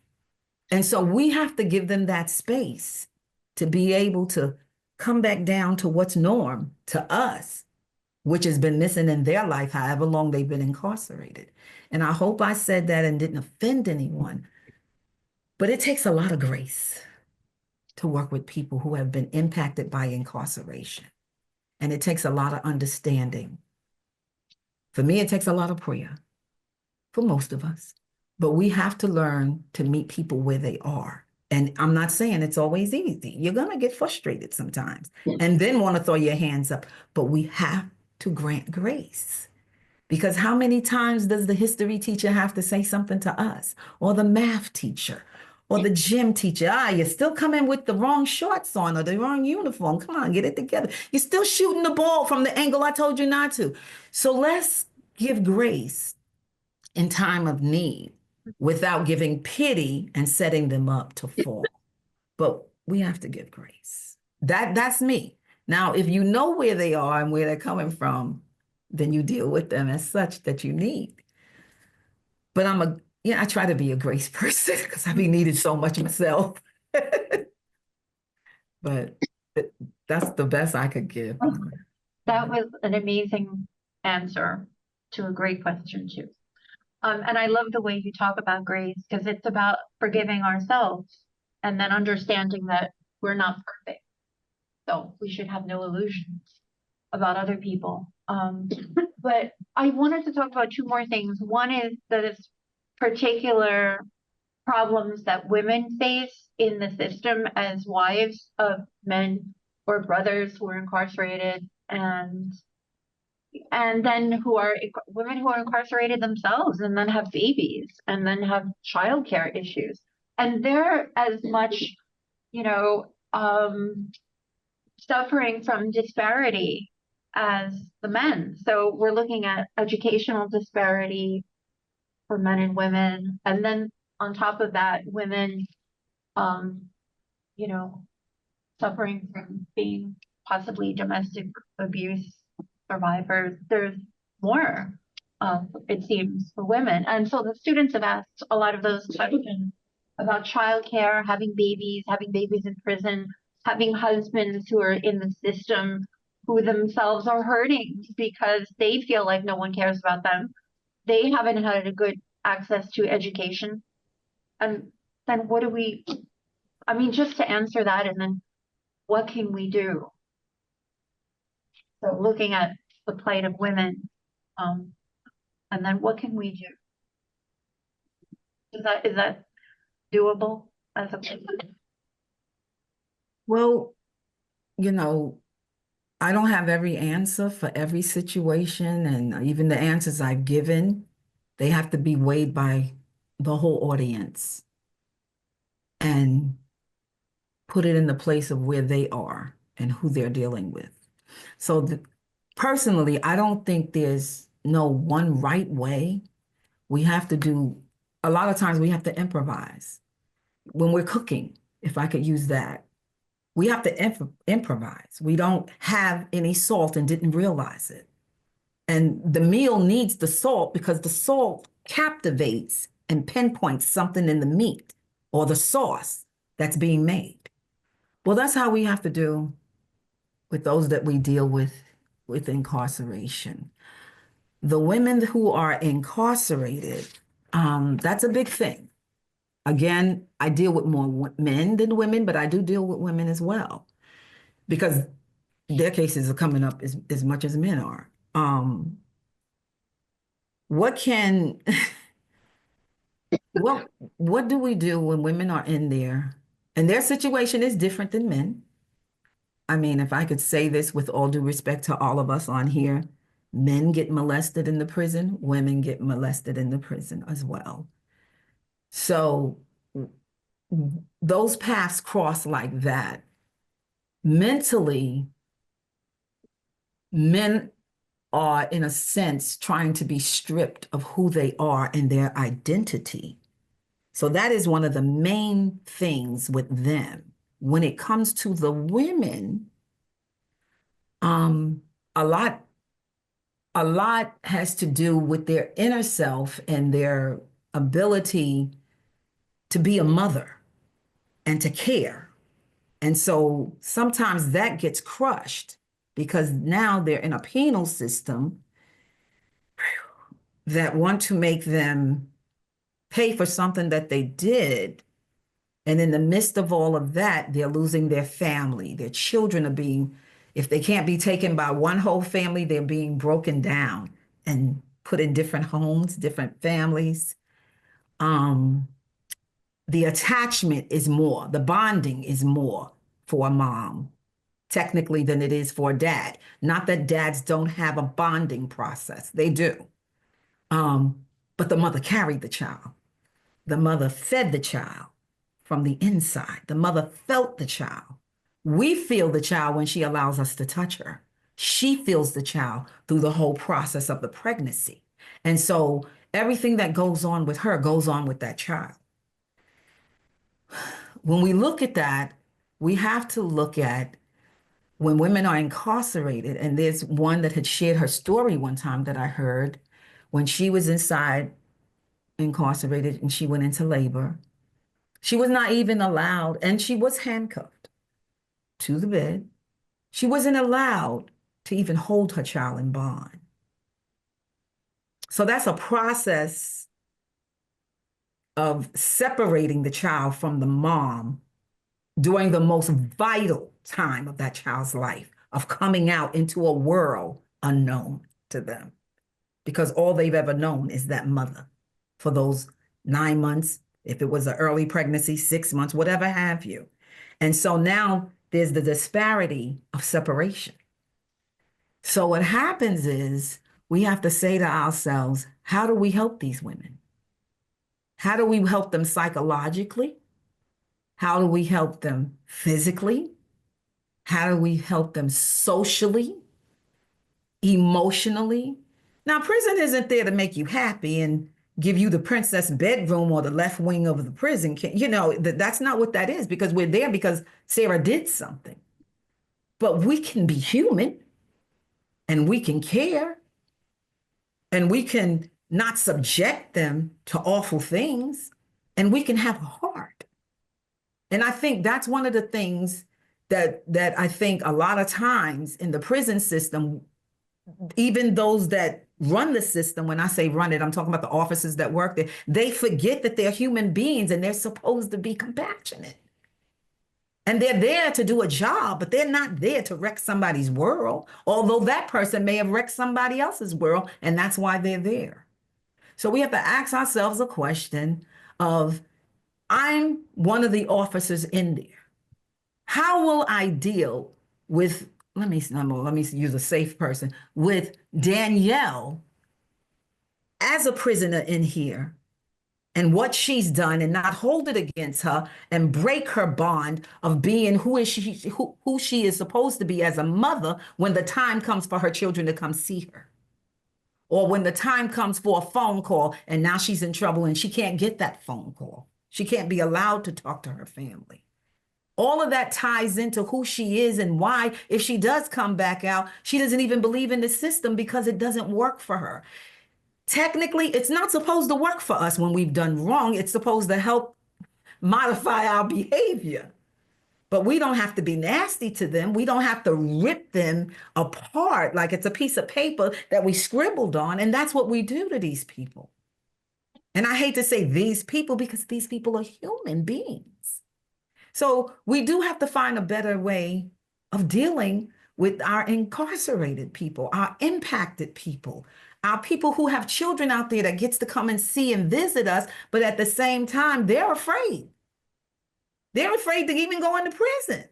And so we have to give them that space to be able to come back down to what's norm to us which has been missing in their life, however long they've been incarcerated. And I hope I said that and didn't offend anyone. But it takes a lot of grace to work with people who have been impacted by incarceration. And it takes a lot of understanding. For me, it takes a lot of prayer, for most of us. But we have to learn to meet people where they are. And I'm not saying it's always easy. You're going to get frustrated sometimes and then want to throw your hands up. But we have to grant grace. Because how many times does the history teacher have to say something to us, or the math teacher, or the gym teacher? You're still coming with the wrong shorts on or the wrong uniform. Come on, get it together. You're still shooting the ball from the angle I told you not to. So let's give grace in time of need without giving pity and setting them up to fall. But we have to give grace. That's me. Now, if you know where they are and where they're coming from, then you deal with them as such that you need. But I try to be a grace person because I be needed so much myself. But that's the best I could give. That was an amazing answer to a great question too. And I love the way you talk about grace, because it's about forgiving ourselves and then understanding that we're not perfect. So we should have no illusions about other people. But I wanted to talk about two more things. One is the particular problems that women face in the system as wives of men or brothers who are incarcerated, and then who are women who are incarcerated themselves and then have babies and then have childcare issues. And they're as much, suffering from disparity as the men. So we're looking at educational disparity for men and women. And then on top of that, women, you know, suffering from being possibly domestic abuse survivors. There's more, it seems, for women. And so the students have asked a lot of those questions about childcare, having babies in prison, having husbands who are in the system who themselves are hurting because they feel like no one cares about them. They haven't had a good access to education. And then what do we, just to answer that, and then what can we do? So looking at the plight of women, and then what can we do? Is that doable as a person? Well, I don't have every answer for every situation, and even the answers I've given, they have to be weighed by the whole audience and put it in the place of where they are and who they're dealing with. So personally, I don't think there's no one right way. A lot of times we have to improvise. When we're cooking, if I could use that, we have to improvise. We don't have any salt and didn't realize it. And the meal needs the salt because the salt captivates and pinpoints something in the meat or the sauce that's being made. Well, that's how we have to do with those that we deal with incarceration. The women who are incarcerated, that's a big thing. Again, I deal with more men than women, but I do deal with women as well because their cases are coming up as much as men are. What do we do when women are in there and their situation is different than men? I mean, if I could say this with all due respect to all of us on here, men get molested in the prison, women get molested in the prison as well. So those paths cross like that. Mentally, men are, in a sense, trying to be stripped of who they are and their identity. So that is one of the main things with them. When it comes to the women, a lot has to do with their inner self and their ability to be a mother and to care. And so sometimes that gets crushed because now they're in a penal system that want to make them pay for something that they did. And in the midst of all of that, they're losing their family. Their children are being, if they can't be taken by one whole family, they're being broken down and put in different homes, different families. The attachment is more, the bonding is more for a mom, technically, than it is for a dad. Not that dads don't have a bonding process, they do. But the mother carried the child. The mother fed the child from the inside. The mother felt the child. We feel the child when she allows us to touch her. She feels the child through the whole process of the pregnancy. And so everything that goes on with her goes on with that child. When we look at that, we have to look at when women are incarcerated. And there's one that had shared her story one time that I heard when she was inside incarcerated and she went into labor. She was not even allowed, and she was handcuffed to the bed. She wasn't allowed to even hold her child in bond. So that's a process of separating the child from the mom during the most vital time of that child's life, of coming out into a world unknown to them, because all they've ever known is that mother for those 9 months, if it was an early pregnancy, 6 months, whatever have you. And so now there's the disparity of separation. So what happens is we have to say to ourselves, how do we help these women? How do we help them psychologically? How do we help them physically? How do we help them socially, emotionally? Now, prison isn't there to make you happy and give you the princess bedroom or the left wing of the prison. You know, that's not what that is, because we're there because Sarah did something. But we can be human, and we can care, and we can not subject them to awful things, and we can have a heart. And I think that's one of the things that I think a lot of times in the prison system, even those that run the system, when I say run it, I'm talking about the officers that work there, they forget that they're human beings and they're supposed to be compassionate. And they're there to do a job, but they're not there to wreck somebody's world, although that person may have wrecked somebody else's world, and that's why they're there. So we have to ask ourselves a question of, I'm one of the officers in there. How will I deal with, let me use a safe person, with Danielle as a prisoner in here, and what she's done, and not hold it against her and break her bond of being who she is supposed to be as a mother when the time comes for her children to come see her. Or when the time comes for a phone call and now she's in trouble and she can't get that phone call. She can't be allowed to talk to her family. All of that ties into who she is and why, if she does come back out, she doesn't even believe in the system because it doesn't work for her. Technically, it's not supposed to work for us when we've done wrong. It's supposed to help modify our behavior. But we don't have to be nasty to them. We don't have to rip them apart like it's a piece of paper that we scribbled on. And that's what we do to these people. And I hate to say these people because these people are human beings. So we do have to find a better way of dealing with our incarcerated people, our impacted people, our people who have children out there that gets to come and see and visit us, but at the same time, they're afraid. They're afraid to even go into prison.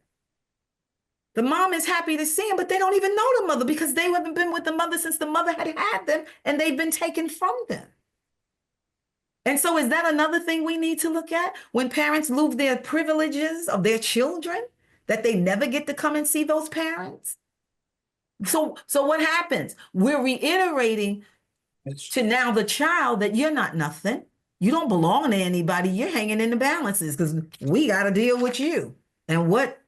The mom is happy to see them, but they don't even know the mother because they haven't been with the mother since the mother had them and they've been taken from them. And so is that another thing we need to look at when parents lose their privileges of their children, that they never get to come and see those parents? So what happens? We're reiterating to now the child that you're not nothing. You don't belong to anybody. You're hanging in the balances because we got to deal with you and what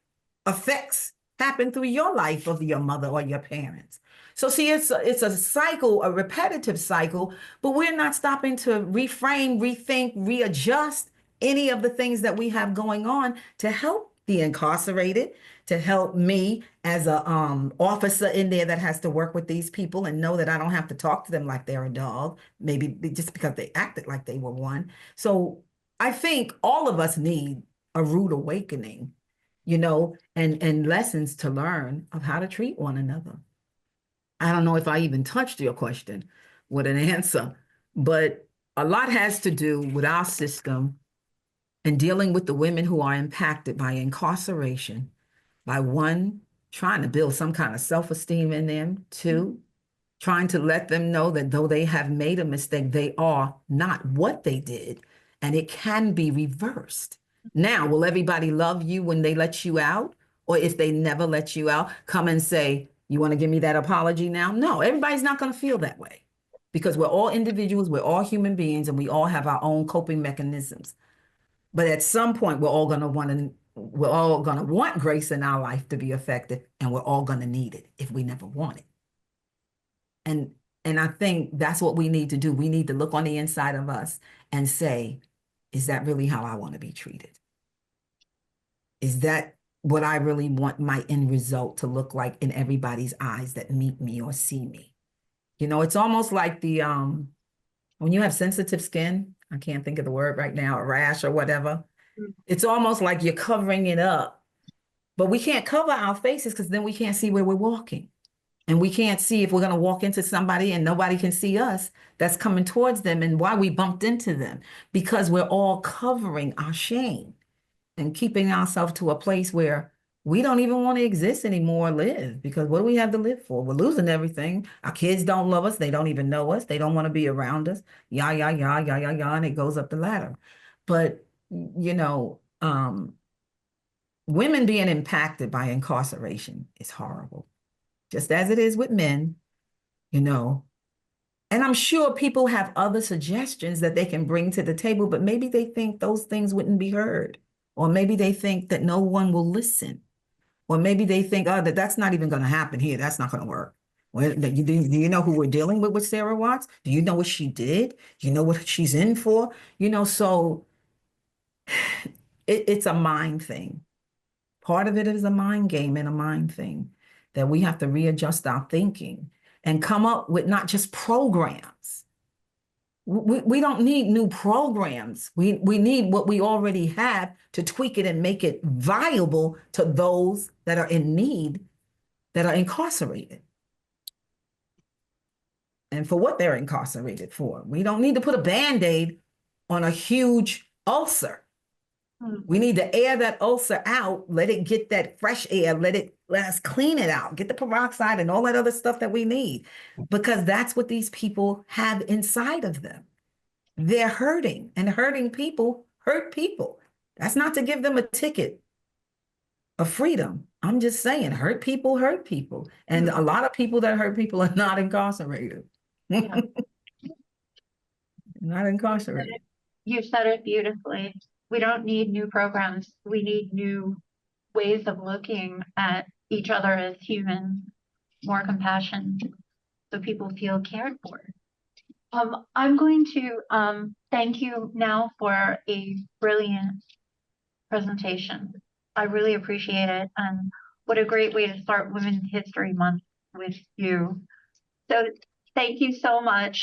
effects happen through your life of your mother or your parents. So see, it's a cycle, a repetitive cycle, but we're not stopping to reframe, rethink, readjust any of the things that we have going on to help the incarcerated, to help me as a officer in there that has to work with these people and know that I don't have to talk to them like they're a dog, maybe just because they acted like they were one. So I think all of us need a rude awakening, and lessons to learn of how to treat one another. I don't know if I even touched your question with an answer, but a lot has to do with our system and dealing with the women who are impacted by incarceration, by one, trying to build some kind of self-esteem in them, two, trying to let them know that though they have made a mistake, they are not what they did, and it can be reversed. Now, will everybody love you when they let you out? Or if they never let you out, come and say, you want to give me that apology now? No, everybody's not going to feel that way because we're all individuals, we're all human beings, and we all have our own coping mechanisms. But at some point, we're all going to want grace in our life to be effective, and we're all going to need it if we never want it. And I think that's what we need to do. We need to look on the inside of us and say, is that really how I want to be treated? Is that what I really want my end result to look like in everybody's eyes that meet me or see me? It's almost like when you have sensitive skin, I can't think of the word right now, a rash or whatever. It's almost like you're covering it up, but we can't cover our faces because then we can't see where we're walking. And we can't see if we're going to walk into somebody and nobody can see us that's coming towards them and why we bumped into them, because we're all covering our shame and keeping ourselves to a place where we don't even want to exist anymore or live, because what do we have to live for? We're losing everything. Our kids don't love us. They don't even know us. They don't want to be around us. Yeah, yeah, yeah, yeah, yeah, yeah. And it goes up the ladder. But, women being impacted by incarceration is horrible, just as it is with men, And I'm sure people have other suggestions that they can bring to the table, but maybe they think those things wouldn't be heard. Or maybe they think that no one will listen. Or maybe they think, oh, that's not even going to happen here. That's not going to work. Well, do you know who we're dealing with Sarah Watts? Do you know what she did? Do you know what she's in for? So it's a mind thing. Part of it is a mind game and a mind thing that we have to readjust our thinking and come up with not just programs. We don't need new programs. We need what we already have to tweak it and make it viable to those that are in need, that are incarcerated. And for what they're incarcerated for. We don't need to put a Band-Aid on a huge ulcer. We need to air that ulcer out, let it get that fresh air, let us clean it out, get the peroxide and all that other stuff that we need, because that's what these people have inside of them. They're hurting, and hurting people hurt people. That's not to give them a ticket of freedom. I'm just saying, hurt people hurt people. And a lot of people that hurt people are not incarcerated. Yeah. Not incarcerated. You said it beautifully. We don't need new programs. We need new ways of looking at each other as humans, more compassion, so people feel cared for. I'm going to thank you now for a brilliant presentation. I really appreciate it, and what a great way to start Women's History Month with you. So thank you so much.